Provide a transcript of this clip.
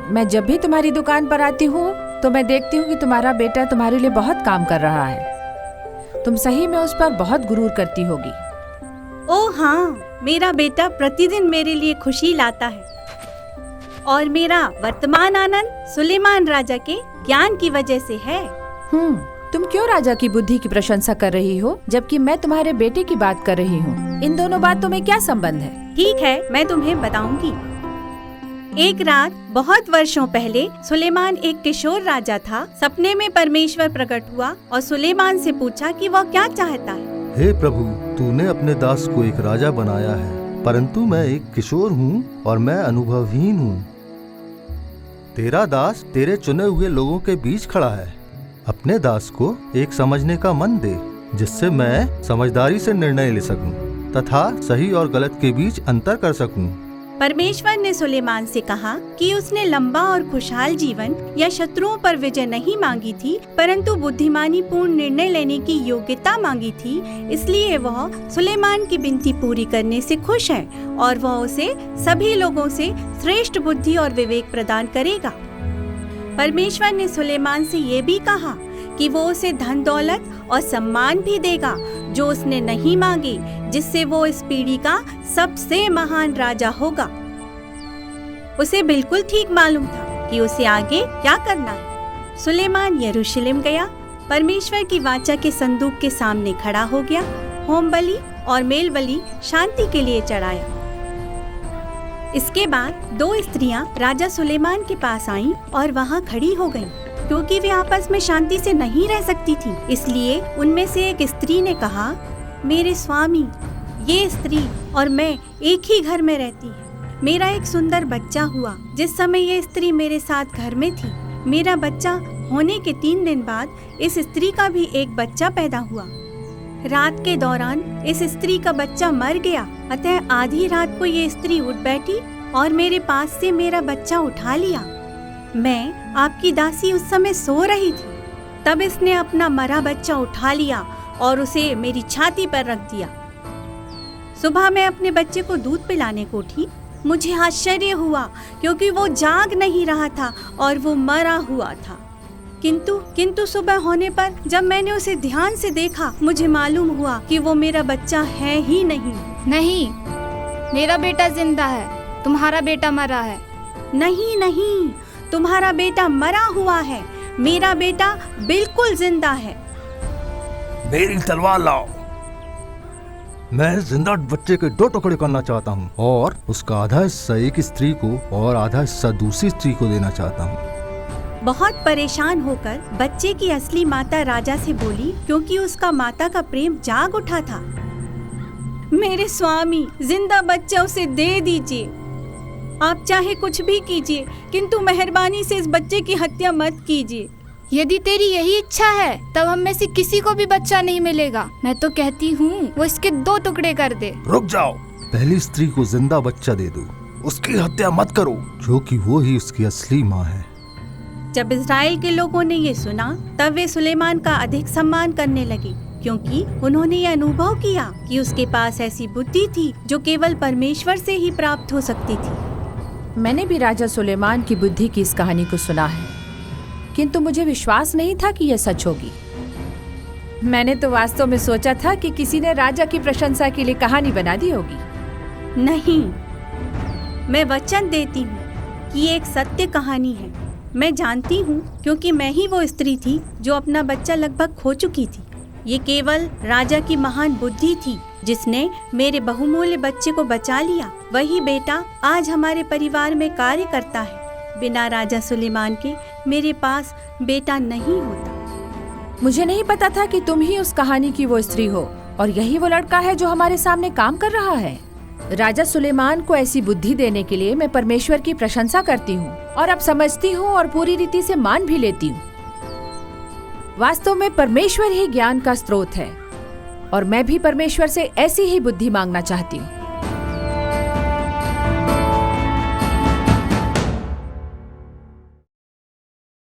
मैं जब भी तुम्हारी दुकान पर आती हूँ तो मैं देखती हूँ कि तुम्हारा बेटा तुम्हारे लिए बहुत काम कर रहा है। तुम सही में उस पर बहुत गुरूर करती होगी। ओह हाँ, मेरा बेटा प्रतिदिन मेरे लिए खुशी लाता है और मेरा वर्तमान आनंद सुलेमान राजा के ज्ञान की वजह से है। तुम क्यों राजा की बुद्धि की प्रशंसा कर रही हो जबकि मैं तुम्हारे बेटे की बात कर रही हूँ? इन दोनों बातों में क्या संबंध है? ठीक है, मैं तुम्हें बताऊंगी। एक रात बहुत वर्षों पहले सुलेमान एक किशोर राजा था। सपने में परमेश्वर प्रकट हुआ और सुलेमान से पूछा कि वह क्या चाहता है। हे प्रभु, तूने अपने दास को एक राजा बनाया है, परंतु मैं एक किशोर हूँ और मैं अनुभवहीन हूँ। तेरा दास तेरे चुने हुए लोगों के बीच खड़ा है। अपने दास को एक समझने का मन दे, जिससे मैं समझदारी से निर्णय ले सकूं तथा सही और गलत के बीच अंतर कर सकूं। परमेश्वर ने सुलेमान से कहा कि उसने लंबा और खुशहाल जीवन या शत्रुओं पर विजय नहीं मांगी थी, परंतु बुद्धिमानी पूर्ण निर्णय लेने की योग्यता मांगी थी। इसलिए वह सुलेमान की विनती पूरी करने से खुश है और वह उसे सभी लोगों से श्रेष्ठ बुद्धि और विवेक प्रदान करेगा। परमेश्वर ने सुलेमान से ये भी कहा कि वो उसे धन दौलत और सम्मान भी देगा जो उसने नहीं मांगे, जिससे वो इस पीढ़ी का सबसे महान राजा होगा। उसे बिल्कुल ठीक मालूम था कि उसे आगे क्या करना है। सुलेमान यरूशलेम गया, परमेश्वर की वाचा के संदूक के सामने खड़ा हो गया, होम बलि और मेल बलि शांति के लिए चढ़ाया। इसके बाद दो स्त्रियां राजा सुलेमान के पास आईं और वहां खड़ी हो गईं, क्योंकि वे आपस में शांति से नहीं रह सकती थीं। इसलिए उनमें से एक स्त्री ने कहा, मेरे स्वामी, ये स्त्री और मैं एक ही घर में रहती हैं। मेरा एक सुंदर बच्चा हुआ जिस समय ये स्त्री मेरे साथ घर में थी। मेरा बच्चा होने के 3 दिन बाद इस स्त्री का भी एक बच्चा पैदा हुआ। रात के दौरान इस स्त्री का बच्चा मर गया, अतः आधी रात को ये स्त्री उठ बैठी और मेरे पास से मेरा बच्चा उठा लिया। मैं आपकी दासी उस समय सो रही थी, तब इसने अपना मरा बच्चा उठा लिया और उसे मेरी छाती पर रख दिया। सुबह मैं अपने बच्चे को दूध पिलाने को उठी। मुझे आश्चर्य हुआ क्योंकि वो जाग नहीं रहा था और वो मरा हुआ था। किंतु सुबह होने पर जब मैंने उसे ध्यान से देखा, मुझे मालूम हुआ कि वो मेरा बच्चा है ही नहीं। नहीं, मेरा बेटा जिंदा है, तुम्हारा बेटा मरा है। नहीं, तुम्हारा बेटा मरा हुआ है, मेरा बेटा बिल्कुल जिंदा है। मेरी तलवार लाओ। मैं जिंदा बच्चे के 2 टुकड़े करना चाहता हूँ और उसका आधा हिस्सा एक स्त्री को और आधा हिस्सा दूसरी स्त्री को देना चाहता हूँ। बहुत परेशान होकर बच्चे की असली माता राजा से बोली, क्योंकि उसका माता का प्रेम जाग उठा था। मेरे स्वामी, जिंदा बच्चा उसे दे दीजिए। आप चाहे कुछ भी कीजिए, किंतु मेहरबानी से इस बच्चे की हत्या मत कीजिए। यदि तेरी यही इच्छा है तब हम में से किसी को भी बच्चा नहीं मिलेगा। मैं तो कहती हूँ वो इसके 2 टुकड़े कर दे। रुक जाओ, पहली स्त्री को जिंदा बच्चा दे दो, उसकी हत्या मत करो, क्योंकि वो ही उसकी असली माँ है। जब इस्राएल के लोगों ने ये सुना, तब वे सुलेमान का अधिक सम्मान करने लगे, क्योंकि उन्होंने ये अनुभव किया कि उसके पास ऐसी बुद्धि थी जो केवल परमेश्वर से ही प्राप्त हो सकती थी। मैंने भी राजा सुलेमान की बुद्धि की इस कहानी को सुना है, किंतु मुझे विश्वास नहीं था कि यह सच होगी। मैंने तो वास्तव में सोचा था कि किसी ने राजा की प्रशंसा के लिए कहानी बना दी होगी। नहीं, मैं वचन देती हूँ कि ये एक सत्य कहानी है। मैं जानती हूँ, क्योंकि मैं ही वो स्त्री थी जो अपना बच्चा लगभग खो चुकी थी। ये केवल राजा की महान बुद्धि थी जिसने मेरे बहुमूल्य बच्चे को बचा लिया। वही बेटा आज हमारे परिवार में कार्य करता है। बिना राजा सुलेमान के मेरे पास बेटा नहीं होता। मुझे नहीं पता था कि तुम ही उस कहानी की वो स्त्री हो और यही वो लड़का है जो हमारे सामने काम कर रहा है। राजा सुलेमान को ऐसी बुद्धि देने के लिए मैं परमेश्वर की प्रशंसा करती हूँ और अब समझती हूँ और पूरी रीति से मान भी लेती हूँ। वास्तव में परमेश्वर ही ज्ञान का स्रोत है और मैं भी परमेश्वर से ऐसी ही बुद्धि मांगना चाहती हूँ।